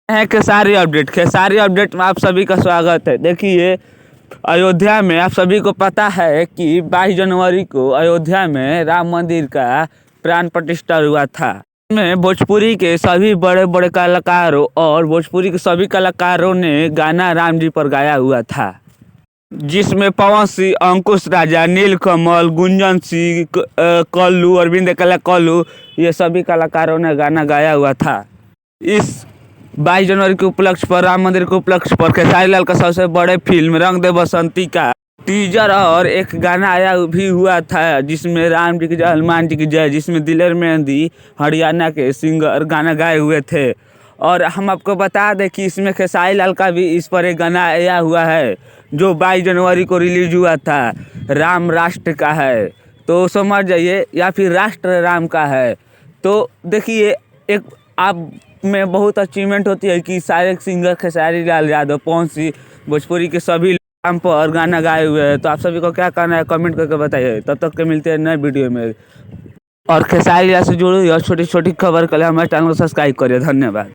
है खेसारी अपडेट में आप सभी का स्वागत है। देखिए, अयोध्या में आप सभी को पता है कि 22 जनवरी को अयोध्या में राम मंदिर का प्राण प्रतिष्ठा हुआ था। इसमें भोजपुरी के सभी बड़े बड़े कलाकारों और भोजपुरी के सभी कलाकारों ने गाना राम जी पर गाया हुआ था, जिसमें पवन सिंह, अंकुश राजा, नीलकमल, गुंजन सिंह, कल्लू, अरविंद कला कल्लू, ये सभी कलाकारों ने गाना गाया हुआ था। इस 22 जनवरी के उपलक्ष्य पर, राम मंदिर के उपलक्ष्य पर खेसारी लाल का सबसे बड़े फिल्म रंग दे बसंती का टीजर और एक गाना आया भी हुआ था, जिसमें राम जी की जय, हनुमान जी की जय, जिसमें दिलेर मेहंदी हरियाणा के सिंगर गाना गाए हुए थे। और हम आपको बता दें कि इसमें खेसारी लाल का भी इस पर एक गाना आया हुआ है जो 22 जनवरी को रिलीज हुआ था। राम राष्ट्र का है तो समझ जाइए, या फिर राष्ट्र राम का है। तो देखिए, एक आप में बहुत अचीवमेंट होती है कि सारे सिंगर खेसारी लाल यादव, पवन सिंह, भोजपुरी के सभी राम पर गाना गाए हुए हैं। तो आप सभी को क्या कहना है कमेंट करके बताइए। तब तक के मिलते हैं नए वीडियो में। और खेसारी लाल से जुड़ी और छोटी छोटी खबर के लिए हमारे चैनल को सब्सक्राइब करिए। धन्यवाद।